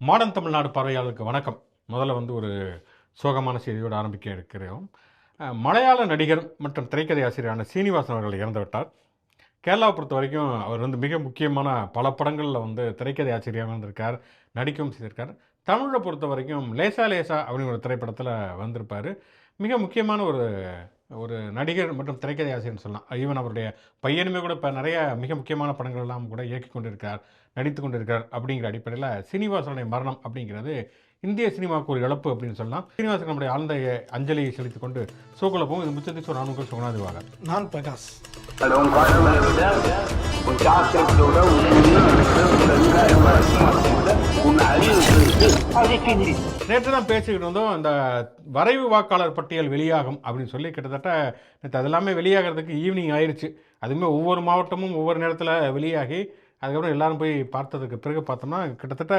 Modern Tamil Nadu பார்வையாளருக்கு வணக்கம். முதல்ல ஒரு சோகமான செய்தியோடு ஆரம்பிக்க இருக்கிறோம். மலையாள நடிகர் மற்றும் திரைக்கதை ஆசிரியரான சீனிவாசன் அவர்கள் இறந்துவிட்டார். கேரளாவை பொறுத்த வரைக்கும் அவர் மிக முக்கியமான பல படங்களில் திரைக்கதை ஆசிரியராக இருந்திருக்கார், நடிக்கவும் செய்திருக்கார். தமிழை பொறுத்த வரைக்கும் லேசா லேசா அப்படிங்கிற ஒரு திரைப்படத்தில் வந்திருப்பார். மிக முக்கியமான ஒரு ஒரு நடிகர் மற்றும் திரைக்கதை ஆசிரியர்னு சொல்லலாம். ஈவன் அவருடைய பையனுமே கூட இப்போ நிறைய மிக முக்கியமான படங்கள் எல்லாம் கூட இயக்கி கொண்டிருக்கார், நடித்து கொண்டிருக்கார். அப்படிங்கிற அடிப்படையில் சீனிவாசனுடைய மரணம் அப்படிங்கிறது இந்திய சினிமாவுக்கு ஒரு இழப்பு அப்படின்னு சொல்லலாம். சீனிவாசன் நம்முடைய ஆழ்ந்த அஞ்சலியை செலுத்திக் கொண்டு சோக்குள்ள போகும். இது முச்சத்தி ஒரு நான்கு சுகுணாதிவாக நான் பிரகாஷ். நேற்று தான் பேசிக்கிட்டு இருந்தோம். அந்த வரைவு வாக்காளர் பட்டியல் வெளியாகும் அப்படின்னு சொல்லி கிட்டத்தட்ட நேற்று அதெல்லாமே வெளியாகிறதுக்கு ஈவினிங் ஆயிடுச்சு. அதுவுமே ஒவ்வொரு மாவட்டமும் ஒவ்வொரு நேரத்தில் வெளியாகி அதுக்கப்புறம் எல்லாரும் போய் பார்த்ததுக்கு பிறகு பார்த்தோம்னா கிட்டத்தட்ட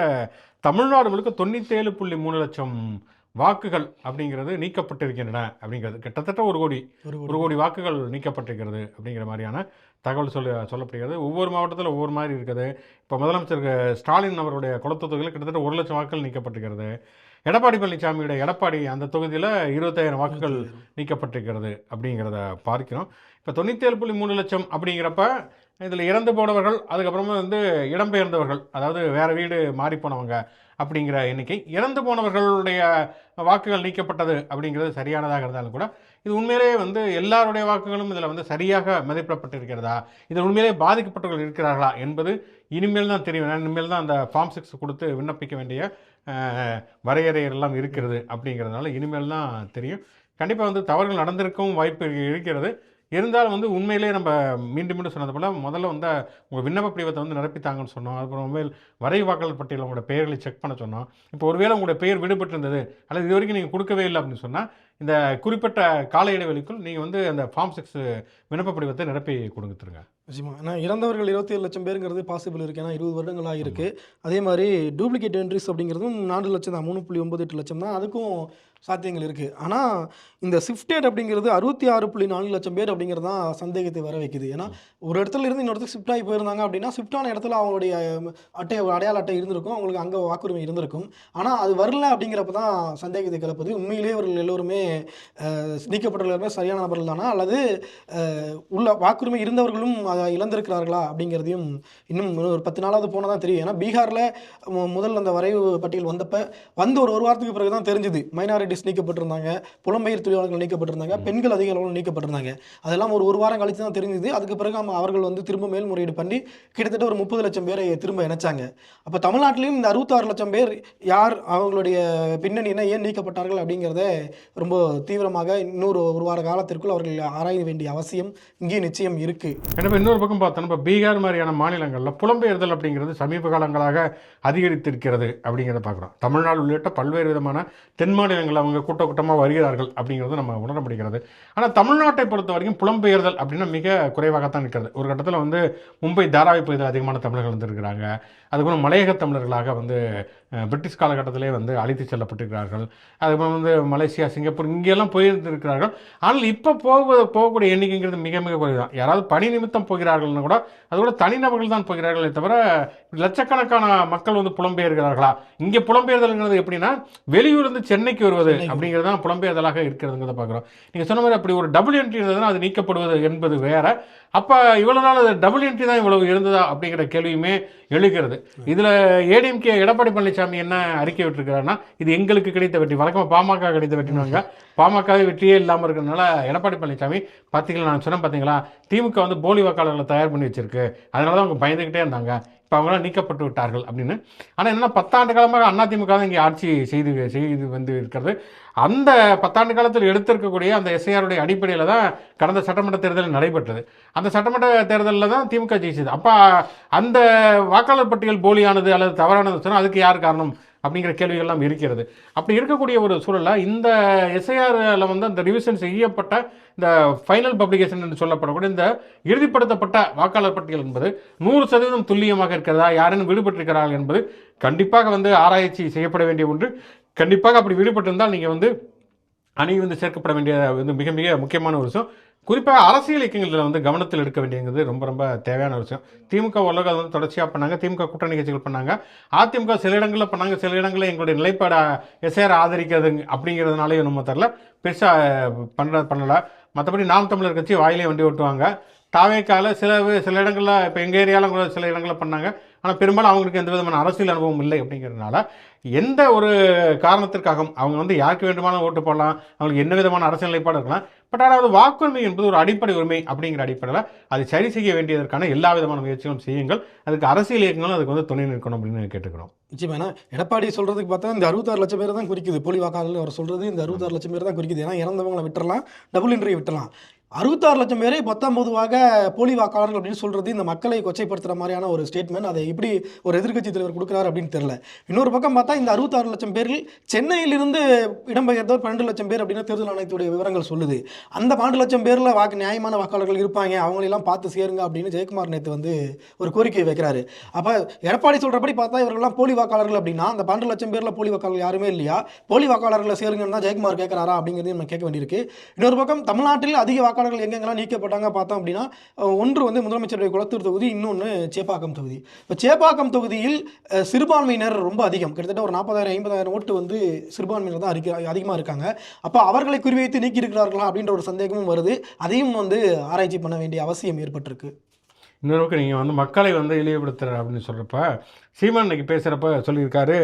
தமிழ்நாடு முழுக்க 97.3 லட்சம் வாக்குகள் அப்படிங்கிறது நீக்கப்பட்டிருக்கின்றன. அப்படிங்கிறது கிட்டத்தட்ட ஒரு கோடி வாக்குகள் நீக்கப்பட்டிருக்கிறது அப்படிங்கிற மாதிரியான தகவல் சொல்லப்படுகிறது. ஒவ்வொரு மாவட்டத்தில் ஒவ்வொரு மாதிரி இருக்குது. இப்போ முதலமைச்சர் ஸ்டாலின் அவருடைய குளத்தூர் தொகுதியில் கிட்டத்தட்ட 1 லட்சம் வாக்குகள் நீக்கப்பட்டிருக்கிறது. எடப்பாடி பழனிசாமியோட எடப்பாடி அந்த தொகுதியில் 25,000 வாக்குகள் நீக்கப்பட்டிருக்கிறது அப்படிங்கிறத பார்க்கிறோம். இப்போ 97.3 லட்சம் அப்படிங்கிறப்ப இதில் இறந்து போனவர்கள், அதுக்கப்புறமா இடம்பெயர்ந்தவர்கள், அதாவது வேறு வீடு மாறிப்போனவங்க அப்படிங்கிற எண்ணிக்கை, இறந்து போனவர்களுடைய வாக்குகள் நீக்கப்பட்டது அப்படிங்கிறது சரியானதாக இருந்தாலும் கூட இது உண்மையிலேயே எல்லாருடைய வாக்குகளும் இதில் சரியாக மதிப்பிடப்பட்டிருக்கிறதா, இதில் உண்மையிலேயே பாதிக்கப்பட்டவர்கள் இருக்கிறார்களா என்பது இனிமேல் தான் தெரியும். இனிமேல் தான் அந்த ஃபார்ம் 6 கொடுத்து விண்ணப்பிக்க வேண்டிய வரையறையெல்லாம் இருக்கிறது. அப்படிங்கிறதுனால இனிமேல் தான் தெரியும். கண்டிப்பாக தவறுகள் நடந்திருக்கவும் வாய்ப்பு இருக்கிறது. இருந்தாலும் உண்மையிலேயே நம்ம மீண்டும் சொன்னது போல் முதல்ல உங்கள் விண்ணப்ப படிவத்தை நிரப்பித்தாங்கன்னு சொன்னோம். அப்புறம் மொபைல் வரைவு வாக்காளர் பட்டியலில் உங்களோட பெயர்களை செக் பண்ண சொன்னோம். இப்போ ஒருவேளை உங்களுடைய பெயர் விடுபட்டு இருந்தது அல்லது இது வரைக்கும் நீங்கள் கொடுக்கவே இல்லை அப்படின்னு சொன்னால் இந்த குறிப்பிட்ட கால இடைவெளிக்குள் நீங்கள் அந்த ஃபார்ம் 6 விண்ணப்ப படிவத்தை நிரப்பி கொடுத்துருங்க. நிச்சயமா. ஏன்னா இறந்தவர்கள் 27 லட்சம் பேருங்கிறது பாசிபிள் இருக்குது. ஏன்னா 20 வருடங்களாக இருக்குது. அதே மாதிரி டூப்ளிகேட் என்ட்ரிஸ் அப்படிங்கிறதும் 4 லட்சம் தான், 3.98 லட்சம் தான். அதுக்கும் சாத்தியங்கள் இருக்குது. ஆனால் இந்த ஷிஃப்டேட் அப்படிங்கிறது 66.4 லட்சம் பேர் அப்படிங்கிறது தான் சந்தேகத்தை வர வைக்குது. ஏன்னா ஒரு இடத்துல இருந்து இன்னொரு இடத்துக்கு ஷிஃப்ட் ஆகி போயிருந்தாங்க அப்படின்னா ஷிஃப்டான இடத்துல அவங்களுடைய அடையாள அட்டை இருந்திருக்கும், அவங்களுக்கு அங்கே வாக்குரிமை இருந்திருக்கும். ஆனால் அது வரல அப்படிங்கிறப்ப தான் சந்தேகத்தை கிளப்புது. உண்மையிலேயே அவர்கள் எல்லோருமே நீக்கப்பட்டவர்களுமே சரியான நபர்கள் தானா, அல்லது உள்ள வாக்குரிமை இருந்தவர்களும் அதை இழந்திருக்கிறார்களா அப்படிங்கிறதையும் இன்னும் ஒரு 10 நாளாவது போனால் தான் தெரியும். ஏன்னா பீகாரில் முதல்ல அந்த வரைவு பட்டியல் ஒரு வாரத்துக்கு பிறகு தான் தெரிஞ்சுது மைனாரிட்டிஸ் நீக்கப்பட்டிருந்தாங்க, புலம்பெயர் தொழிலாளர்கள் நீக்கப்பட்டிருந்தாங்க, பெண்கள் அதிக அளவில் நீக்கப்பட்டிருந்தாங்க. அதெல்லாம் ஒரு வாரம் கழித்து தான் தெரிஞ்சுது. அதுக்கு பிறகு அவர்கள் திரும்ப மேல்முறையீடு பண்ணி கிட்டத்தட்ட ஒரு 30 லட்சம் பேரை திரும்ப இணைச்சாங்க. அப்போ தமிழ்நாட்டிலையும் இந்த 66 லட்சம் பேர் யார், அவங்களுடைய பின்னணி என்ன, ஏன் நீக்கப்பட்டார்கள் அப்படிங்கிறத ரொம்ப தீவிரமாக ஒரு வார காலத்திற்குள் அவர்கள் ஆராய வேண்டிய அவசியம் இங்கே நிச்சயம் இருக்கு. எனவே இன்னொரு பக்கம் பார்த்தோம், இப்போ பீகார் மாதிரியான மாநிலங்களில் புலம்பெயர்தல் அப்படிங்கிறது சமீப காலங்களாக அதிகரித்திருக்கிறது அப்படிங்கிறத பார்க்குறோம். தமிழ்நாடு உள்ளிட்ட பல்வேறு விதமான தென் மாநிலங்களில் அவங்க கூட்டமாக வருகிறார்கள் அப்படிங்கிறது நம்ம உணர முடிகிறது. ஆனால் தமிழ்நாட்டை பொறுத்த வரைக்கும் புலம்பெயர்தல் அப்படின்னா மிக குறைவாகத்தான் இருக்கிறது. ஒரு கட்டத்தில் மும்பை தாராவி பகுதியில் அதிகமான தமிழர்கள் வந்துருக்கிறாங்க. அதுக்கப்புறம் மலையக தமிழர்களாக பிரிட்டிஷ் காலகட்டத்திலே அழைத்து செல்லப்பட்டிருக்கிறார்கள். அதுக்கப்புறம் மலேசியா, சிங்கப்பூர் இங்கெல்லாம் போயிருந்திருக்கிறார்கள். ஆனால் இப்போ போகக்கூடிய எண்ணிக்கைங்கிறது மிக மிக குறைதான். யாராவது பணி நிமித்தம் போகிறார்கள்னு கூட அது கூட தனிநபர்கள் தான் போகிறார்களே தவிர லட்சக்கணக்கான மக்கள் புலம்பெயர்கிறார்களா? இங்கே புலம்பெயர்தல்ங்கிறது எப்படின்னா வெளியூர்லேருந்து சென்னைக்கு வருவது அப்படிங்கிறது தான் புலம்பெயர்தலாக இருக்கிறதுங்கிறத பார்க்குறோம். நீங்கள் சொன்ன மாதிரி அப்படி ஒரு டபுள் என்ட்ரி இருந்ததுன்னா அது நீக்கப்படுவது என்பது வேற. அப்போ இவ்வளோ நாள் அது டபுள் என்ட்ரி தான் இவ்வளவு இருந்ததா அப்படிங்கிற கேள்வியுமே எழுகிறது. இதில் ஏடிஎம்கே எடப்பாடி பழனிசாமி என்ன அறிக்கை விட்டுருக்கிறாருன்னா, இது எங்களுக்கு கிடைத்த வெற்றி. வழக்கமாக பாமக கிடைத்த வெற்றினாங்க. பாமகவே வெற்றியே இல்லாமல் இருக்கிறதுனால எடப்பாடி பழனிசாமி பார்த்தீங்களா, நான் சொன்னேன் பார்த்தீங்களா, திமுக போலி வாக்காளர்களை தயார் பண்ணி வச்சிருக்கு, அதனால தான் அவங்க பயந்துக்கிட்டே இருந்தாங்க, இப்போ அவங்களாம் நீக்கப்பட்டு விட்டார்கள் அப்படின்னு. ஆனால் என்னென்னா 10 ஆண்டு காலமாக அதிமுக தான் இங்கே ஆட்சி செய்து இருக்கிறது. அந்த 10 ஆண்டு காலத்தில் எடுத்திருக்கக்கூடிய அந்த எஸ்ஐஆருடைய அடிப்படையில் தான் கடந்த சட்டமன்ற தேர்தல் நடைபெற்றது. அந்த சட்டமன்ற தேர்தலில் தான் திமுக ஜெயிச்சது. அப்போ அந்த வாக்காளர் பட்டியல் போலியானது அல்லது தவறானது சொன்னால் அதுக்கு யார் காரணம் அப்படிங்கிற கேள்விகள்லாம் இருக்கிறது. அப்படி இருக்கக்கூடிய ஒரு சூழலில் இந்த எஸ்ஐஆரில் அந்த ரிவிஷன் செய்யப்பட்ட இந்த ஃபைனல் பப்ளிகேஷன் என்று சொல்லப்படக்கூடிய இந்த இறுதிப்படுத்தப்பட்ட வாக்காளர் பட்டியல் என்பது 100% துல்லியமாக இருக்கிறதா, யாரேனும் விடுபட்டிருக்கிறார்கள் என்பது கண்டிப்பாக ஆராய்ச்சி செய்யப்பட வேண்டிய ஒன்று. கண்டிப்பாக அப்படி விடுபட்டிருந்தால் நீங்கள் அணி சேர்க்கப்பட வேண்டிய மிக மிக முக்கியமான ஒரு விஷயம். குறிப்பாக அரசியல் இயக்கங்களில் வந்து கவனத்தில் எடுக்க வேண்டியது ரொம்ப ரொம்ப தேவையான விஷயம். திமுக உலகம் வந்து தொடர்ச்சியாக பண்ணாங்க, திமுக கூட்டணி கட்சிகள் பண்ணாங்க, அதிமுக சில இடங்களில் பண்ணாங்க, சில இடங்களில் எங்களுடைய நிலைப்பாடு எஸ்ஆர் ஆதரிக்கிறது அப்படிங்கிறதுனாலே நம்ம தெரில பெருசாக பண்ணலை. மற்றபடி நாம் தமிழர் கட்சி வாயிலே வண்டி ஓட்டுவாங்க. தாவேக்கால சில இடங்களில் இப்போ எங்கள் ஏரியாவில் கூட சில இடங்களில் பண்ணாங்க. ஆனால் பெரும்பாலும் அவங்களுக்கு எந்த விதமான அரசியல் அனுபவம் இல்லை அப்படிங்கிறதுனால எந்த ஒரு காரணத்திற்காகவும் அவங்க வந்து யாருக்கு வேண்டுமானாலும் ஓட்டு போடலாம், அவங்களுக்கு என்ன விதமான அரசியல் நிலைப்பாடு இருக்கலாம். பட் ஆனால் வாக்குரிமை என்பது ஒரு அடிப்படை உரிமை அப்படிங்கிற அடிப்படையில் அதை சரி செய்ய வேண்டியதற்கான எல்லா விதமான முயற்சிகளும் செய்யுங்கள். அதுக்கு அரசியல் இயக்கங்களும் அதுக்கு வந்து துணை நிற்கணும் அப்படின்னு கேட்டுக்கிறோம். நிச்சயமா. ஏன்னா எடப்பாடி சொல்றதுக்கு பார்த்தா இந்த 66 லட்சம் பேர் தான் குறிக்குது. போலி வாக்காளர்கள் அவர் சொல்றது இந்த 66 லட்சம் பேர் தான் குறிக்குது. ஏன்னா இறந்தவங்களை விட்டுறலாம், டபுள் என்ட்ரி விட்டுறலாம். 66 லட்சம் பேரை 19 போலி வாக்காளர்கள் அப்படின்னு சொல்றது இந்த மக்களை கொச்சைப்படுத்துற மாதிரியான ஒரு ஸ்டேட்மெண்ட். அதை எப்படி ஒரு எதிர்க்கட்சி தலைவர் கொடுக்குறாரு அப்படின்னு தெரியல. இன்னொரு பக்கம் பார்த்தா இந்த 66 லட்சம் பேரில் சென்னையிலிருந்து இடம்பெயர்ந்தவர் 12 லட்சம் பேர் அப்படின்னு தேர்தல் ஆணையத்துடைய விவரங்கள் சொல்லுது. அந்த 12 லட்சம் பேரில் நியாயமான வாக்காளர்கள் இருப்பாங்க, அவங்களெல்லாம் பார்த்து சேருங்க அப்படின்னு ஜெயக்குமார் நேற்று வந்து ஒரு கோரிக்கை வைக்கிறாரு. அப்போ எடப்பாடி சொல்றபடி பார்த்தா இவர்கள்லாம் போலி வாக்காளர்கள் அப்படின்னா அந்த 12 லட்சம் பேரில் போலி வாக்காளர்கள் யாருமே இல்லையா? போலி வாக்காளர்களை சேருங்கன்னு தான் ஜெயக்குமார் கேட்கிறாரா அப்படிங்கிறதையும் நம்ம கேட்க வேண்டியிருக்கு. இன்னொரு பக்கம் தமிழ்நாட்டில் அதிக வாக்காளர்கள் எங்கெங்கெல்லாம் நீக்கப்பட்டாங்க பார்த்தோம் அப்படின்னா, ஒன்று வந்து முதலமைச்சருடைய குளத்தூர் தொகுதி, இன்னொன்று சேப்பாக்கம் தொகுதி. இப்போ சேப்பாக்கம் தொகுதியில் சிறுபான்மையினர் ரொம்ப அதிகம், கிட்டத்தட்ட ஒரு 40,000-50,000 ஓட்டு வந்து சிறுபான்மையினர் தான் அதிகமாக இருக்காங்க. அப்போ அவர்களை குறிவைத்து நீக்கி இருக்கிறார்களா அப்படின்ற ஒரு சந்தேகமும் வருது. அதையும் வந்து ஆராய்ச்சி பண்ண வேண்டிய அவசியம் ஏற்பட்டிருக்கு. இன்னொரு பக்கம் நீங்கள் வந்து மக்களை வந்து இழிவுபடுத்துகிற அப்படின்னு சொல்கிறப்ப சீமான் இன்னைக்கு பேசுகிறப்ப சொல்லியிருக்காரு,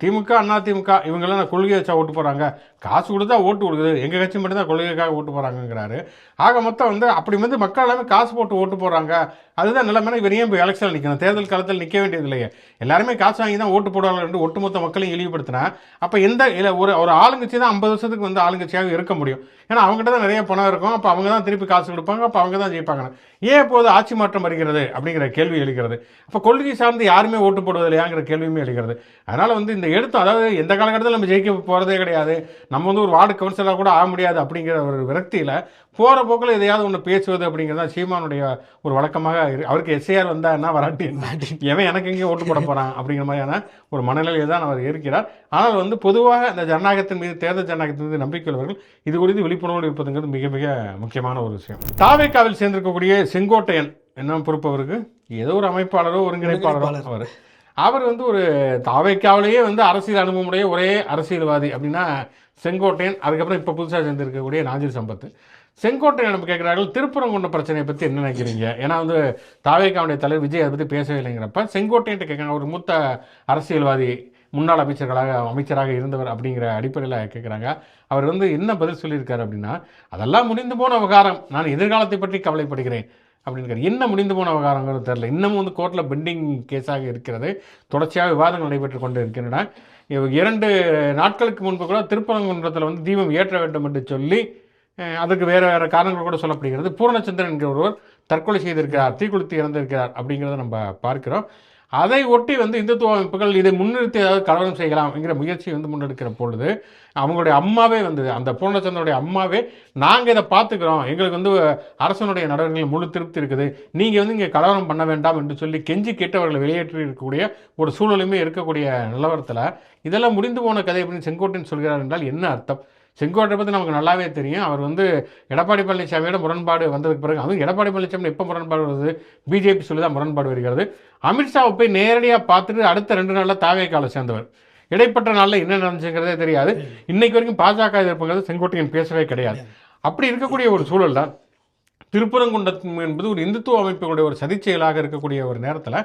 திமுக அதிமுக இவங்கெல்லாம் நான் கொள்கை வச்சா ஓட்டு போகிறாங்க, காசு கொடுத்தா ஓட்டு கொடுக்குது, எங்கள் கட்சி மட்டும் தான் கொள்கைக்காக ஓட்டு போகிறாங்கங்கிறாரு. ஆக மொத்தம் வந்து அப்படி வந்து மக்கள் எல்லாமே காசு போட்டு ஓட்டு போகிறாங்க, அதுதான் நிலைமைனா இவர் ஏன் இப்போ எலெக்ஷனில் நிற்கணும், தேர்தல் காலத்தில் நிற்க வேண்டியது இல்லையே, எல்லாருமே காசு வாங்கி தான் ஓட்டு போடுவாங்க என்று ஒட்டுமொத்த மக்களையும் இழிவுபடுத்தினா அப்போ எந்த இல்லை ஒரு ஆளுங்கட்சி தான் 50 வருஷத்துக்கு வந்து ஆளுங்கட்சியாக இருக்க முடியும். ஏன்னா அவங்ககிட்ட தான் நிறைய பணம் இருக்கும், அப்போ அவங்க தான் திருப்பி காசு கொடுப்பாங்க, அப்போ அவங்க தான் ஜெயிப்பாங்க. ஏன் இப்போது ஆட்சி மாற்றம் வருகிறது அப்படிங்கிற கேள்வி எழுகிறது. அப்போ கொள்கை சார்ந்து யாருமே ஓட்டு போடுவது இல்லையாங்கிற கேள்வியுமே எழுகிறது. அதனால் வந்து இந்த எடுத்தோம், அதாவது எந்த காலகட்டத்தில் நம்ம ஜெயிக்க போகிறதே கிடையாது, நம்ம வந்து ஒரு வார்டு கவுன்சிலராக கூட ஆக முடியாது அப்படிங்கிற ஒரு விரக்தியில் போகிற போக்கில் எதையாவது ஒன்று பேசுவது அப்படிங்கிறதா சீமானுடைய ஒரு வழக்கமாக அவருக்கு எஸ்ஐஆர் வந்தால் என்ன வராட்டி எவன் எனக்கு எங்கேயும் ஓட்டு போட போகிறான் அப்படிங்கிற மாதிரியான ஒரு மனநிலையை தான் அவர் இருக்கிறார். ஆனால் வந்து பொதுவாக அந்த ஜனநாயகத்தின் மீது, தேர்தல் ஜனநாயகத்தின் மீது நம்பிக்கை உள்ளவர்கள் இது குறித்து விழிப்புணர்வோடு இருப்பதுங்கிறது மிக மிக முக்கியமான ஒரு விஷயம். தாவேக்காவில் சேர்ந்திருக்கக்கூடிய செங்கோட்டையன் என்ன பொறுப்பு அவருக்கு, ஏதோ ஒரு அமைப்பாளரோ ஒருங்கிணைப்பாளரோ அவர் வந்து ஒரு தாவேக்காவிலேயே வந்து அரசியல் அனுபவமுடைய ஒரே அரசியல்வாதி அப்படின்னா செங்கோட்டையன். அதுக்கப்புறம் இப்போ புதுசாக சேர்ந்திருக்கக்கூடிய நாஞ்சில் சம்பத். செங்கோட்டையன் நம்ம கேட்குறார்கள், திருப்பரங்குன்ற பிரச்சனையை பற்றி என்ன நினைக்கிறீங்க? ஏன்னா வந்து தாவேக்காவுடைய தலைவர் விஜய் அதை பற்றி பேசவே இல்லைங்கிறப்ப செங்கோட்டையன் கேட்குறாங்க, ஒரு மூத்த அரசியல்வாதி, முன்னாள் அமைச்சராக இருந்தவர் அப்படிங்கிற அடிப்படையில் கேட்குறாங்க. அவர் வந்து என்ன பதில் சொல்லியிருக்காரு அப்படின்னா, அதெல்லாம் முடிந்து போன விவகாரம், நான் எதிர்காலத்தை பற்றி கவலைப்படுகிறேன் அப்படின்னு. என்ன முடிந்து போன விவகாரங்கிறது தெரில, இன்னமும் வந்து கோர்ட்டில் பெண்டிங் கேஸாக இருக்கிறது, தொடர்ச்சியாக விவாதங்கள் நடைபெற்று கொண்டு இருக்கின்றன. 2 நாட்களுக்கு முன்பு கூட திருப்பரங்குன்றத்தில் வந்து தீபம் ஏற்ற வேண்டும் என்று சொல்லி அதுக்கு வேறு காரணங்கள் கூட சொல்லப்படுகிறது. பூர்ணச்சந்திரன் என்கிற ஒருவர் தற்கொலை செய்திருக்கிறார், தீக்குளித்து இறந்திருக்கிறார் அப்படிங்கிறத நம்ம பார்க்கிறோம். அதை ஒட்டி வந்து இந்துத்துவ அமைப்புகள் இதை முன்னிறுத்தி ஏதாவது கலவரம் செய்யலாம் என்கிற முயற்சி வந்து முன்னெடுக்கிற பொழுது அவங்களுடைய அம்மாவே வந்து, அந்த பூர்ணச்சந்திரனுடைய அம்மாவே, நாங்கள் இதை பார்த்துக்கிறோம், எங்களுக்கு வந்து அரசனுடைய நடவடிக்கைகள் முழு திருப்தி இருக்குது, நீங்கள் வந்து இங்கே கலவரம் பண்ண வேண்டாம் என்று சொல்லி கெஞ்சி கேட்டவர்களை வெளியேற்றி இருக்கக்கூடிய ஒரு சூழலுமே இருக்கக்கூடிய நிலவரத்தில் இதெல்லாம் முடிந்து போன கதை அப்படின்னு செங்கோட்டையன் சொல்கிறார் என்றால் என்ன அர்த்தம்? செங்கோட்டை பற்றி நமக்கு நல்லாவே தெரியும். அவர் வந்து எடப்பாடி பழனிசாமியோட முரண்பாடு வந்ததுக்கு பிறகு, அதுவும் எடப்பாடி பழனிசாமி எப்போ முரண்பாடு வருது, பிஜேபி சொல்லி தான் முரண்பாடு வருகிறது. அமித்ஷாவை போய் நேரடியாக பார்த்துட்டு அடுத்த 2 நாளில் தாவேக்கால சேர்ந்தவர். இடைப்பட்ட நாளில் என்ன நடந்துச்சுங்கிறதே தெரியாது. இன்னைக்கு வரைக்கும் பாஜக எதிர்ப்புங்கிறது செங்கோட்டையன் பேசவே கிடையாது. அப்படி இருக்கக்கூடிய ஒரு சூழல் தான் திருப்பரங்குன்றம் என்பது ஒரு இந்துத்துவ அமைப்புகளுடைய ஒரு சதிச்செயலாக இருக்கக்கூடிய ஒரு நேரத்தில்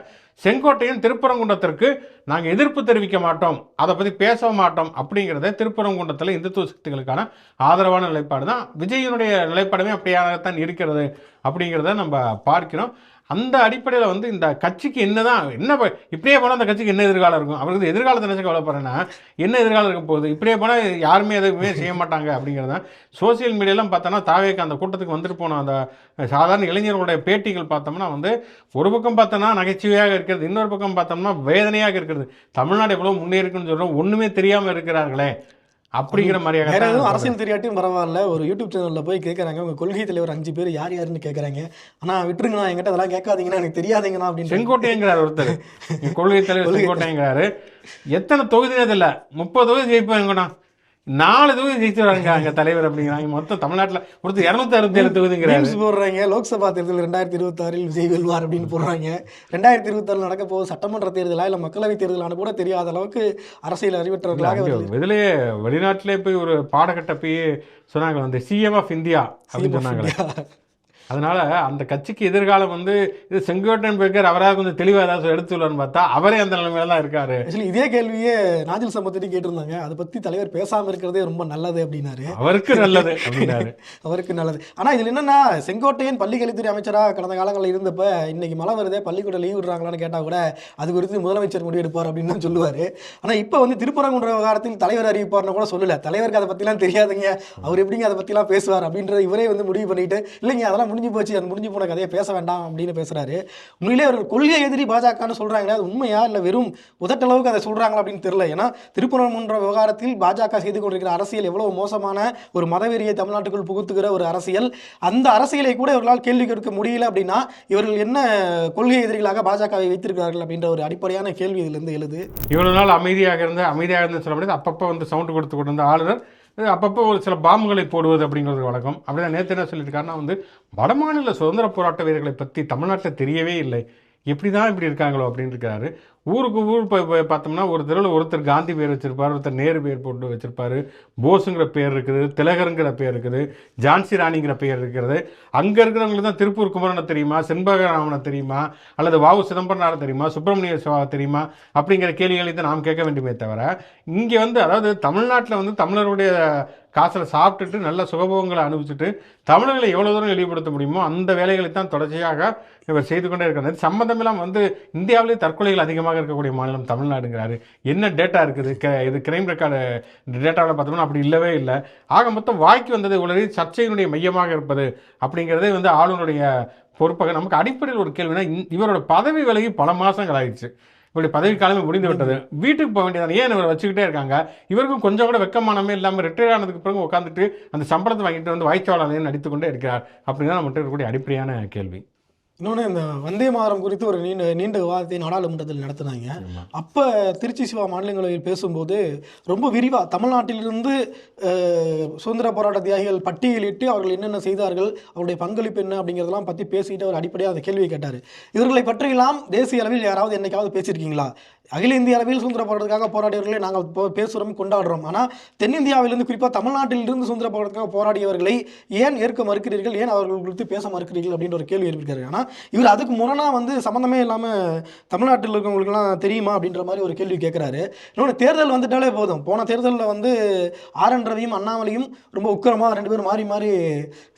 செங்கோட்டையன் திருப்பரங்குன்றத்திற்கு நாங்கள் எதிர்ப்பு தெரிவிக்க மாட்டோம், அதை பற்றி பேச மாட்டோம் அப்படிங்கிறத திருப்பரங்குன்றத்தில் இந்துத்துவ சக்திகளுக்கான ஆதரவான நிலைப்பாடு தான். விஜயனுடைய நிலைப்பாடுமே அப்படியாகத்தான் இருக்கிறது அப்படிங்கிறத நம்ம பார்க்கிறோம். அந்த அடிப்படையில் வந்து இந்த கட்சிக்கு என்ன இப்படியே போனால் அந்த கட்சிக்கு என்ன எதிர்காலம் இருக்கும்? அவருக்கு எதிர்காலத்தை நினச்சி கவலைப்படுறேன்னா என்ன எதிர்காலம் இருக்க போகுது? இப்படியே போனால் யாருமே எதுவுமே செய்ய மாட்டாங்க அப்படிங்கிறது தான். சோசியல் மீடியாலாம் பார்த்தோன்னா தாவேக்கு அந்த கூட்டத்துக்கு வந்துட்டு போன அந்த சாதாரண இளைஞர்களுடைய பேட்டிகள் பார்த்தோம்னா வந்து ஒரு பக்கம் பார்த்தோன்னா நகைச்சுவையாக இருக்கிறது, இன்னொரு பக்கம் பார்த்தோம்னா வேதனையாக இருக்கிறது. தமிழ்நாடு எவ்வளோ முன்னேறிக்குன்னு சொல்கிறோம், ஒன்றுமே தெரியாமல் இருக்கிறார்களே அப்படிங்கிற மாதிரியாக. வேற எதுவும் அரசியல் தெரியாட்டியும் பரவாயில்ல, ஒரு யூடியூப் சேனலில் போய் கேட்குறாங்க, உங்கள் கொள்கை தலைவர் 5 பேர் யார் யாருன்னு கேட்குறாங்க. ஆனால் விட்டுருங்கண்ணா, என்கிட்ட அதெல்லாம் கேட்காதீங்கன்னா, எனக்கு தெரியாதீங்கண்ணா அப்படின்னு. செங்கோட்டையங்கிறார் ஒருத்தர், கொள்கை தலைவர் செங்கோட்டையங்கிறாரு. எத்தனை தொகுதினது இல்லை, 30 தொகுதி ஜெயிப்பாங்கண்ணா, 4 தொகுதி ஜெயிச்சுறாங்க அங்க தலைவர் அப்படிங்கிறாங்க. மொத்தம் தமிழ்நாட்டுல ஒருத்தர் 267 தொகுதிங்கிறாரு. மீம்ஸ் போடுறாங்க. லோக்சபா தேர்தல் 2026 விஜய் வெல்வார் அப்படின்னு போடுறாங்க. 2026 நடக்க போகுது சட்டமன்ற தேர்தலா இல்ல மக்களவை தேர்தலானு கூட தெரியாத அளவுக்கு அரசியல் அறிவற்றவர்களாக இதுலயே வெளிநாட்டிலே போய் ஒரு பாடகட்ட போய் சொன்னாங்க வந்து சிஎம் ஆஃப் இந்தியா அப்படின்னு சொன்னாங்க. அதனால அந்த கட்சிக்கு எதிர்காலம் வந்து இது செங்கோட்டையன் பேக்கர் அவராக கொஞ்சம் தெளிவாக ஏதாவது எடுத்துள்ளான்னு பார்த்தா அவரே அந்த நிலைமையில தான் இருக்காரு. ஆக்சுவலி இதே கேள்வியே நாஜில் சம்பத்திட்டு கேட்டிருந்தாங்க. அதை பத்தி தலைவர் பேசாம இருக்கிறதே ரொம்ப நல்லது அப்படின்னாரு. அவருக்கு நல்லது அப்படின்னாரு. அவருக்கு நல்லது. ஆனா இதுல என்னன்னா செங்கோட்டையன் பள்ளிக்கல்வித்துறை அமைச்சரா கடந்த காலங்களில் இருந்தப்ப இன்னைக்கு மழை வருதே பள்ளிக்கூட லீவ் விடுறாங்களான்னு கேட்டா கூட அது குறித்து முதலமைச்சர் முடிவெடுப்பார் அப்படின்னு தான் சொல்லுவாரு. ஆனா இப்ப வந்து திருப்பரங்குன்ற விவகாரத்தில் தலைவர் அறிவிப்பார்னு கூட சொல்லல. தலைவருக்கு அதை பத்திலாம் தெரியாதுங்க, அவர் எப்படிங்க அதை பத்திலாம் பேசுவார் அப்படின்றது இவரே வந்து முடிவு பண்ணிட்டு இல்லைங்க அதெல்லாம் முடிஞ்சு போச்சு, அது முடிஞ்சு போன கதையை பேச வேண்டாம் அப்படின்னு பேசுறாரு. உண்மையிலே அவர்கள் கொள்கை எதிரி பாஜகன்னு சொல்றாங்களே, அது உண்மையா இல்லை வெறும் உதட்டளவுக்கு அதை சொல்றாங்களா அப்படின்னு தெரியல. ஏன்னா திருப்பரங்குன்ற விவகாரத்தில் பாஜக செய்து கொண்டிருக்கிற அரசியல் எவ்வளவு மோசமான ஒரு மதவெறியை தமிழ்நாட்டுக்குள் புகுத்துகிற ஒரு அரசியல், அந்த அரசியலை கூட இவர்களால் கேள்வி கேட்க முடியல அப்படின்னா இவர்கள் என்ன கொள்கை எதிரிகளாக பாஜகவை வைத்திருக்கிறார்கள் அப்படின்ற ஒரு அடிப்படையான கேள்வி இதிலிருந்து எழுது. இவ்வளவு நாள் அமைதியாக இருந்து சொல்ல முடியாது. அப்பப்போ வந்து சவுண்டு கொடுத்து கொண்டு வந்த ஆளுநர் அப்பப்போ ஒரு சில பாம்புகளை போடுவது அப்படிங்கிறது வழக்கம். அப்படிதான் நேற்று என்ன சொல்லியிருக்காருன்னா வந்து வடமாநில சுதந்திர போராட்ட வீரர்களை பற்றி தமிழ்நாட்டில் தெரியவே இல்லை, எப்படி தான் இப்படி இருக்காங்களோ அப்படின்னு இருக்காரு. ஊருக்கு ஊர் போய் பார்த்தோம்னா ஒரு தெருவில் ஒருத்தர் காந்தி பேர் வச்சிருப்பார், ஒருத்தர் நேரு பேர் போட்டு வச்சிருப்பாரு, போஸுங்கிற பேர் இருக்குது, திலகருங்கிற பேர் இருக்குது, ஜான்சி ராணிங்கிற பேர் இருக்கிறது. அங்கே இருக்கிறவங்களுக்கு தான் திருப்பூர் குமரனை தெரியுமா, செண்பகராமனை தெரியுமா, அல்லது வாவு சிதம்பரனாரை தெரியுமா, சுப்பிரமணிய சிவாவை தெரியுமா அப்படிங்கிற கேள்விகளை தான் நாம் கேட்க வேண்டுமே தவிர இங்கே வந்து அதாவது தமிழ்நாட்டில் வந்து தமிழருடைய காசில் சாப்பிட்டுட்டு நல்ல சுகபோகங்களை அனுபவிச்சுட்டு தமிழர்களை எவ்வளோ தூரம் இழிவுபடுத்த முடியுமோ அந்த வேலைகளை தான் தொடர்ச்சியாக இவர் செய்து கொண்டே இருக்கிறது. சம்மந்தமெல்லாம் வந்து இந்தியாவிலே தற்கொலைகள் அதிகமாக இருக்கக்கூடிய மாநிலம் தமிழ்நாடுங்கிறாரு. என்ன டேட்டா இருக்குது? இது கிரைம் ரெக்கார்டு டேட்டாவில் பார்த்தோம்னா அப்படி இல்லவே இல்லை. ஆக மொத்தம் வாய்க்கு வந்தது உலகி சர்ச்சையினுடைய மையமாக இருப்பது அப்படிங்கிறதே வந்து ஆளுநருடைய பொறுப்பாக. நமக்கு அடிப்படையில் ஒரு கேள்வினா இவரோட பதவி விலகி பல மாதங்கள் ஆயிடுச்சு. இவருடைய பதவி காலமே முடிந்து விட்டது. வீட்டுக்கு போக வேண்டியது ஏன் இவரை வச்சுக்கிட்டே இருக்காங்க? இவருக்கும் கொஞ்சம் கூட வெக்கமானமே இல்லாமல் ரிட்டையர் ஆனதுக்கு பிறகு உட்காந்துட்டு அந்த சம்பளத்தை வாங்கிட்டு வந்து வாய்ச்சாளனையும் நடித்து கொண்டே இருக்கிறார் அப்படின்னா நம்மகிட்ட இருக்கக்கூடிய அடிப்படையான கேள்வி. இன்னொன்று இந்த வந்தே மாதரம் குறித்து ஒரு நீண்ட விவாதத்தை நாடாளுமன்றத்தில் நடத்தினாங்க. அப்போ திருச்சி சிவா மாநிலங்களவையில் பேசும்போது ரொம்ப விரிவாக தமிழ்நாட்டிலிருந்து சுதந்திர போராட்ட தியாகிகள் பட்டியலிட்டு அவர்கள் என்னென்ன செய்தார்கள், அவருடைய பங்களிப்பு என்ன அப்படிங்கிறதெல்லாம் பற்றி பேசிட்டு அவர் அடிப்படையாக அந்த கேள்வியை கேட்டார். இவர்களை பற்றியெல்லாம் தேசிய அளவில் யாராவது என்னைக்காவது பேசியிருக்கீங்களா? அகில இந்திய அளவில் சுதந்திர போராட்டத்துக்காக போராடியவர்களை நாங்கள் பேசுகிறோம், கொண்டாடுறோம். ஆனால் தென்னிந்தியாவிலிருந்து குறிப்பாக தமிழ்நாட்டிலிருந்து சுதந்திர போராட்டத்துக்காக போராடியவர்களை ஏன் ஏற்க மறுக்கிறீர்கள், ஏன் அவர்கள் குறித்து பேச மறுக்கிறீர்கள் அப்படின்ற ஒரு கேள்வி எழுப்பியிருக்காரு. ஆனால் இவர் அதுக்கு முரணாக வந்து சம்மந்தமே இல்லாமல் தமிழ்நாட்டில் இருக்கவங்களுக்குலாம் தெரியுமா அப்படின்ற மாதிரி ஒரு கேள்வி கேட்குறாரு. இன்னொன்று தேர்தல் வந்துட்டாலே போதும். போன தேர்தலில் வந்து ஆர்.என். ரவியும் அண்ணாமலையும் ரொம்ப உக்கிரமாக 2 பேரும் மாறி மாறி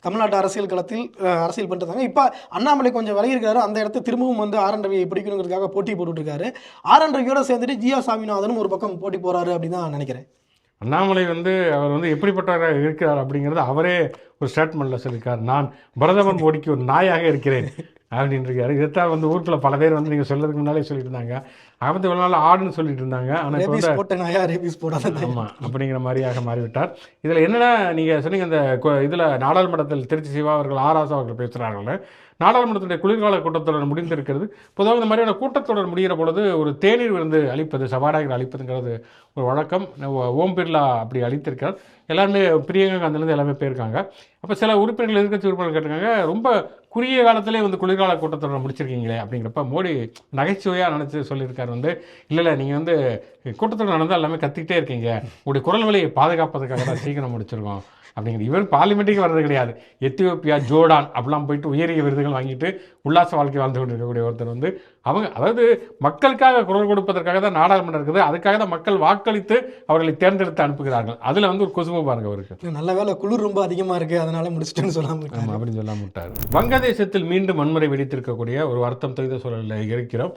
தமிழ்நாட்டு அரசியல் களத்தில் அரசியல் பண்ணிட்டு இப்போ அண்ணாமலை கொஞ்சம் விலகிருக்காரு. அந்த இடத்த திரும்பவும் வந்து ஆர்.என். ரவியை பிடிக்கணுங்கிறதுக்காக போட்டி போட்டுருக்காரு. ஆர்.என். ரவியோட சேர்ந்துட்டு ஜி.ஆர். சாமிநாதனும் ஒரு பக்கம் போட்டி போறாரு அப்படின்னு தான் நினைக்கிறேன். அண்ணாமலை வந்து அவர் வந்து எப்படிப்பட்டவராக இருக்கிறார் அப்படிங்கிறது அவரே ஒரு ஸ்டேட்மெண்ட்டில் சொல்லியிருக்கார். நான் பிரதமர் மோடிக்கு ஒரு நாயாக இருக்கிறேன் அப்படின்னு இருக்காரு. இதைத்தான் வந்து ஊருக்குள்ள பல பேர் வந்து நீங்கள் சொல்றதுக்கு முன்னாலே சொல்லிட்டு இருந்தாங்க. ஆபத்து இவ்வளோ நாள் ஆடுன்னு சொல்லிட்டு இருந்தாங்க. ஆனால் இப்போ வந்து ஆமாம் அப்படிங்கிற மாதிரியாக மாறிவிட்டார். இதில் என்னென்னா நீங்கள் சொன்னீங்க இந்த இதில் நாடாளுமன்றத்தில் திருச்சி சிவா அவர்கள் ஆராசா அவர்கள் பேசுகிறார்கள். நாடாளுமன்றத்துடைய குளிர்கால கூட்டத்தொடர் முடிந்திருக்கிறது. பொதுவாக இந்த மாதிரியான கூட்டத்தொடர் முடிகிற பொழுது ஒரு தேநீர் விருந்து அளிப்பது, சபாநாயகர் அளிப்பதுங்கிறது ஒரு வழக்கம். ஓம் பிர்லா அப்படி அளித்திருக்கிறார். எல்லாருமே பிரியங்கா காந்திலேருந்து எல்லாமே போயிருக்காங்க. அப்போ சில உறுப்பினர்கள் எதிர்க்கட்சி உறுப்பினர்கள் கேட்டிருக்காங்க, ரொம்ப குறுகிய காலத்திலே வந்து குளிர்கால கூட்டத்தொடர் முடிச்சிருக்கீங்களே அப்படிங்கிறப்ப மோடி நகைச்சுவையாக நினச்சி சொல்லியிருக்காரு வந்து இல்லை நீங்கள் வந்து கூட்டத்தொடர் நடந்தால் எல்லாமே கத்திக்கிட்டே இருக்கீங்க, உங்களுடைய குரல் வலியை பாதுகாப்பதற்காக தான் சீக்கிரம் முடிச்சிருக்கோம் அப்படிங்கிற. இவர் பார்லிமெண்ட்டுக்கு வர்றது கிடையாது. எத்தியோப்பியா, ஜோர்டான் அப்படிலாம் போயிட்டு உயரிய விருதுகள் வாங்கிட்டு உல்லாச வாழ்க்கை வாழ்ந்து கொண்டு இருக்கக்கூடிய ஒருத்தர் வந்து அவங்க அதாவது மக்களுக்காக குரல் கொடுப்பதற்காக தான் நாடாளுமன்றம் இருக்குது. அதுக்காக தான் மக்கள் வாக்களித்து அவர்களை தேர்ந்தெடுத்து அனுப்புகிறார்கள். அதில் வந்து ஒரு குசும்பு பாருங்க அவருக்கு. நல்ல வேலை குளிர் ரொம்ப அதிகமாக இருக்குது அதனால முடிச்சுட்டேன்னு சொல்லாமல் அப்படின்னு சொல்லாம விட்டார். வங்கதேசத்தில் மீண்டும் வன்முறை வெடித்திருக்கக்கூடிய ஒரு வருத்தம் தகுந்த சூழலில் இருக்கிறோம்.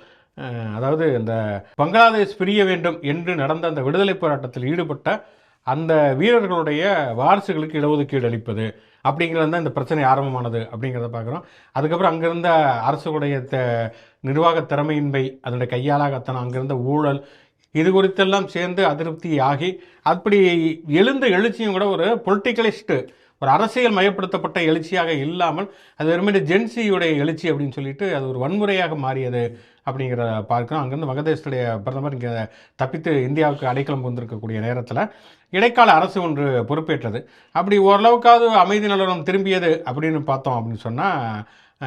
அதாவது இந்த பங்களாதேஷ் பிரிய வேண்டும் என்று நடந்த அந்த விடுதலை போராட்டத்தில் ஈடுபட்ட அந்த வீரர்களுடைய வாரிசுகளுக்கு இடஒதுக்கீடு அளிப்பது அப்படிங்கிறது தான் இந்த பிரச்சனை ஆரம்பமானது அப்படிங்கிறத பார்க்குறோம். அதுக்கப்புறம் அங்கிருந்த அரசுடைய நிர்வாக திறமையின்மை, அதனுடைய கையாளாகத்தனம், அங்கிருந்த ஊழல், இது குறித்தெல்லாம் சேர்ந்து அதிருப்தி ஆகி அப்படி எழுந்த எழுச்சியும் கூட ஒரு பொலிட்டிக்கலிஸ்ட்டு ஒரு அரசியல் மயப்படுத்தப்பட்ட எழுச்சியாக இல்லாமல் அது வெறுமனே ஜென்சியுடைய எழுச்சி அப்படின்னு சொல்லிட்டு அது ஒரு வன்முறையாக மாறியது அப்படிங்கிறத பார்க்கிறோம். அங்கேருந்து வங்கதேசத்துடைய பிரதமர் இங்கே தப்பித்து இந்தியாவுக்கு அடைக்கலம் வந்திருக்கக்கூடிய நேரத்தில் இடைக்கால அரசு ஒன்று பொறுப்பேற்றது. அப்படி ஓரளவுக்காவது அமைதி நிலவரம் திரும்பியது அப்படின்னு பார்த்தோம் அப்படின்னு சொன்னால்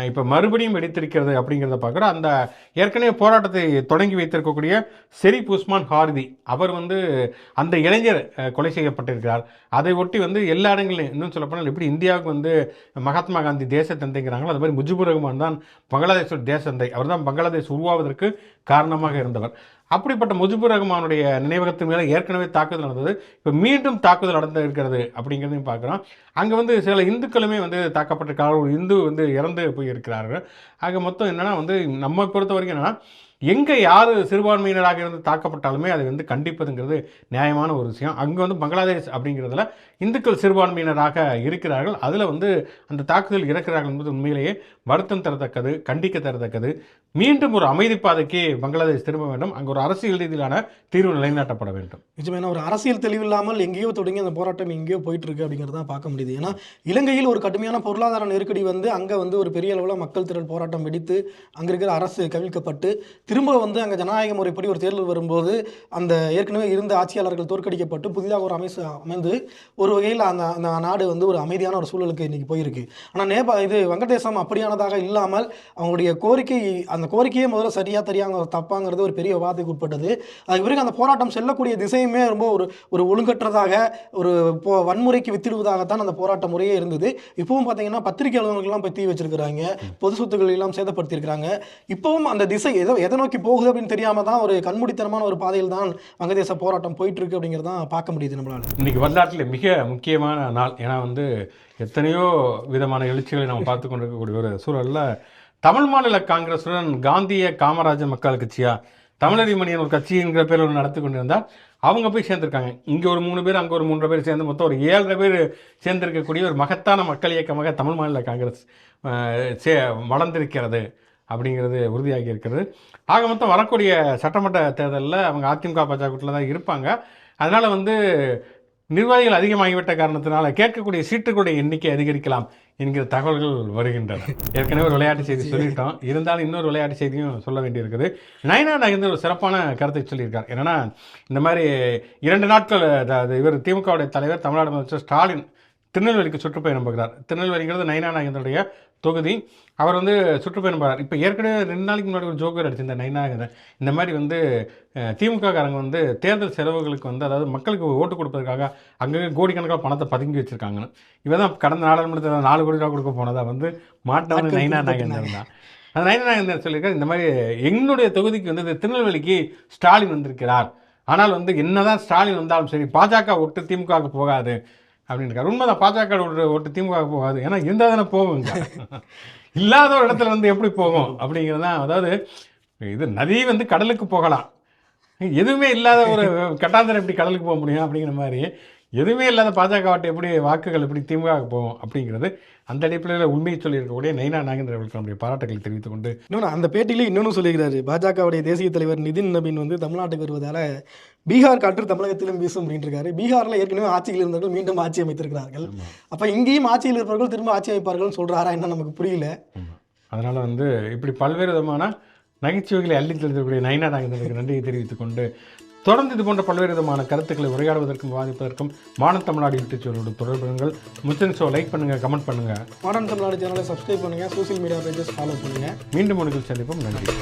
இப்போ மறுபடியும் வெடித்திருக்கிறது அப்படிங்கிறத பார்க்குறோம். அந்த ஏற்கனவே போராட்டத்தை தொடங்கி வைத்திருக்கக்கூடிய ஷெரீப் உஸ்மான் ஹாரிதி அவர் வந்து அந்த இளைஞர் கொலை செய்யப்பட்டிருக்கிறார். அதை ஒட்டி வந்து எல்லா இடங்களையும் இன்னும் சொல்லப்போனால் எப்படி இந்தியாவுக்கு வந்து மகாத்மா காந்தி தேச தந்தைங்கிறாங்களோ அது மாதிரி முஜிபுர் ரஹ்மான் தான் பங்களாதேஷோட தேச தந்தை. அவர் தான் பங்களாதேஷ் உருவாவதற்கு காரணமாக இருந்தவர். அப்படிப்பட்ட முஜிபுர் ரஹ்மானுடைய நினைவகத்தின் மேலே ஏற்கனவே தாக்குதல் நடந்தது. இப்போ மீண்டும் தாக்குதல் நடந்து இருக்கிறது அப்படிங்கிறதையும் பார்க்குறோம். அங்கே வந்து சில இந்துக்களுமே வந்து தாக்கப்பட்டிருக்காங்க. ஒரு இந்து வந்து இறந்து போயிருக்கிறார்கள். ஆக மொத்தம் என்னென்னா வந்து நம்ம பொறுத்த வரைக்கும் என்னென்னா எங்கே யார் சிறுபான்மையினராக இருந்து தாக்கப்பட்டாலுமே அதை வந்து கண்டிப்பதுங்கிறது நியாயமான ஒரு விஷயம். அங்கே வந்து பங்களாதேஷ் அப்படிங்கிறதுல இந்துக்கள் சிறுபான்மையினராக இருக்கிறார்கள். அதில் வந்து அந்த தாக்குதல் இறக்கிறார்கள் என்பது உண்மையிலேயே வருத்தம் தரத்தக்கது, கண்டிக்க தரத்தக்கது. மீண்டும் ஒரு அமைதி பாதைக்கு பங்களாதேஷ் திரும்ப வேண்டும். அங்கே ஒரு அரசியல் ரீதியிலான தீர்வு நிலைநாட்டப்பட வேண்டும். நிஜமான ஒரு அரசியல் தெளிவில்லாமல் எங்கேயோ தொடங்கி அந்த போராட்டம் எங்கேயோ போயிட்டு இருக்கு அப்படிங்கிறத பார்க்க முடியுது. ஏன்னா இலங்கையில் ஒரு கடுமையான பொருளாதார நெருக்கடி வந்து அங்கே வந்து ஒரு பெரிய அளவில் மக்கள் திரள் போராட்டம் வெடித்து அங்கே இருக்கிற அரசு கவிழ்க்கப்பட்டு திரும்ப வந்து அங்கே ஜனநாயக முறைப்படி ஒரு தேர்தல் வரும்போது அந்த ஏற்கனவே இருந்த ஆட்சியாளர்கள் தோற்கடிக்கப்பட்டு புதிதாக ஒரு அமைந்து ஒரு வகையில் அந்த நாடு வந்து ஒரு அமைதியான ஒரு சூழலுக்கு இன்னைக்கு போயிருக்கு. ஆனால் இது வங்கதேசம் அப்படியானதாக இல்லாமல் அவங்களுடைய கோரிக்கை அந்த கோரிக்கையே முதல்ல சரியா தெரியாங்க தப்பாங்கிறது ஒரு பெரிய விவாதத்துக்கு உட்பட்டது. அதுக்கு பிறகு அந்த போராட்டம் செல்லக்கூடிய திசையுமே ரொம்ப ஒரு ஒழுங்கற்றதாக ஒரு வன்முறைக்கு வித்திடுவதாகத்தான் அந்த போராட்ட முறையே இருந்தது. இப்பவும் பார்த்தீங்கன்னா பத்திரிகையாளர்கள்லாம் போய் தீ வச்சிருக்கிறாங்க, பொது சொத்துக்கள் எல்லாம் சேதப்படுத்தியிருக்கிறாங்க. இப்பவும் அந்த திசை எதை நோக்கி போகுது அப்படின்னு தெரியாம தான் ஒரு கண்மூடித்தனமான ஒரு பாதையில் தான் வங்கதேச போராட்டம் போயிட்டு இருக்கு அப்படிங்கிறத பார்க்க முடியுது நம்மளால. இன்னைக்கு வரலாற்றில் மிக முக்கியமான நாள். ஏன்னா வந்து எத்தனையோ விதமான எழுச்சிகளை நம்ம பார்த்து கொண்டிருக்கக்கூடிய ஒரு சூழலில் தமிழ் மாநில காங்கிரஸுடன் காந்திய காமராஜர் மக்கள் கட்சியா தமிழறிமணியன் ஒரு கட்சிங்கிற பேர் நடத்தி கொண்டிருந்தால் அவங்க போய் சேர்ந்துருக்காங்க. இங்கே ஒரு 3 பேர், அங்கே ஒரு 3 பேர் சேர்ந்து மொத்தம் ஒரு 7 பேர் சேர்ந்திருக்கக்கூடிய ஒரு மகத்தான மக்கள் இயக்கமாக தமிழ் மாநில காங்கிரஸ் வளர்ந்திருக்கிறது அப்படிங்கிறது உறுதியாகி இருக்கிறது. ஆக மொத்தம் வரக்கூடிய சட்டமன்ற தேர்தலில் அவங்க அதிமுக பாஜக கூட்டில் தான் இருப்பாங்க. அதனால் வந்து நிர்வாகிகள் அதிகமாகிவிட்ட காரணத்தினால கேட்கக்கூடிய சீட்டுகளுடைய எண்ணிக்கை அதிகரிக்கலாம் என்கிற தகவல்கள் வருகின்றன. ஏற்கனவே ஒரு விளையாட்டு செய்தி சொல்லிட்டோம், இருந்தாலும் இன்னொரு விளையாட்டு செய்தியும் சொல்ல வேண்டியிருக்குது. நயனா நாகேந்திரன் ஒரு சிறப்பான கருத்தை சொல்லியிருக்கார். என்னென்னா இந்த மாதிரி 2 நாட்கள் இவர் திமுகவுடைய தலைவர் தமிழ்நாடு முதலமைச்சர் ஸ்டாலின் திருநெல்வேலிக்கு சுற்றுப்பயணம் போகிறார். திருநெல்வேலிங்கிறது நயனா நாகேந்திரனுடைய தொகுதி. அவர் வந்து சுற்றுப்பயணம் போகிறார். இப்போ ஏற்கனவே 2 நாளைக்கு முன்னாடி ஒரு ஜோக்கர் அடிச்சிருந்த நயனா நாகேந்திரன் இந்த மாதிரி வந்து திமுககாரங்க வந்து தேர்தல் செலவுகளுக்கு வந்து அதாவது மக்களுக்கு ஓட்டு கொடுப்பதற்காக அங்கங்கே கோடிக்கணக்கான பணத்தை பதுங்கி வச்சுருக்காங்கன்னு. இவன் தான் கடந்த நாடாளுமன்றத்தில் 4 கோடி ரூபா கொடுக்க போனதா வந்து மாட்டவன் நயனா நாகேந்திரன் தான். அந்த நயனா நாகேந்திரன் சொல்லியிருக்காரு, இந்த மாதிரி என்னுடைய தொகுதிக்கு வந்து திருநெல்வேலிக்கு ஸ்டாலின் வந்திருக்கிறார், ஆனால் வந்து என்னதான் ஸ்டாலின் வந்தாலும் சரி பாஜக ஓட்டு திமுகவுக்கு போகாது அப்படின்னு இருக்காரு. உண்மைதான், பாஜக ஓட்டு திமுக போகாது. ஏன்னா இருந்தால் தானே போகுங்க, இல்லாத ஒரு இடத்துல வந்து எப்படி போகும் அப்படிங்கிறது தான். அதாவது இது நதி வந்து கடலுக்கு போகலாம், எதுவுமே இல்லாத ஒரு கட்டாந்தரம் எப்படி கடலுக்கு போக முடியும் அப்படிங்கிற மாதிரி எதுவுமே இல்லாத பாஜக வாட்டு எப்படி வாக்குகள் எப்படி திமுக போகும் அப்படிங்கிறது அந்த அடிப்படையில் உண்மையை சொல்லியிருக்கக்கூடிய நயனா நாகேந்திரன் அவர்களுக்கு நம்முடைய பாராட்டுகளை தெரிவித்துக் கொண்டு இன்னொன்று அந்த பேட்டியிலே இன்னொன்று சொல்லியிருக்கிறாரு. பாஜகவுடைய தேசிய தலைவர் நிதின் நபீன் வந்து தமிழ்நாட்டுக்கு வருவதால் பீகார் காற்று தமிழகத்திலும் வீசும் அப்படின்னு இருக்காரு. பீகாரில் ஏற்கனவே ஆட்சியில் இருந்தவர்கள் மீண்டும் ஆட்சி அமைத்திருக்கிறார்கள். அப்போ இங்கேயும் ஆட்சியில் இருப்பவர்கள் திரும்ப ஆட்சி அமைப்பார்கள் சொல்கிறாரா என்ன நமக்கு புரியல. அதனால் வந்து இப்படி பல்வேறு விதமான நகைச்சுவைகளை அள்ளி தெளிக்கக்கூடிய நயனா நாகேந்திரனுக்கு நன்றியை தெரிவித்துக் கொண்டு தொடர்ந்து இது போன்ற பல்வேறு விதமான கருத்துக்களை உரையாடுவதற்கும் விவாதிப்பதற்கும் மாடர்ன் தமிழ்நாடு யூடியூப் சேனலோட தொடர்புகள். முச்சன் ஷோ லைக் பண்ணுங்கள், கமெண்ட் பண்ணுங்கள், மாடர்ன் தமிழ்நாடு சேனலை சப்ஸ்கிரைப் பண்ணுங்கள், சோசியல் மீடியா பேஜஸ் ஃபாலோ பண்ணுங்கள். மீண்டும் ஒரு சந்திப்போம். நன்றி.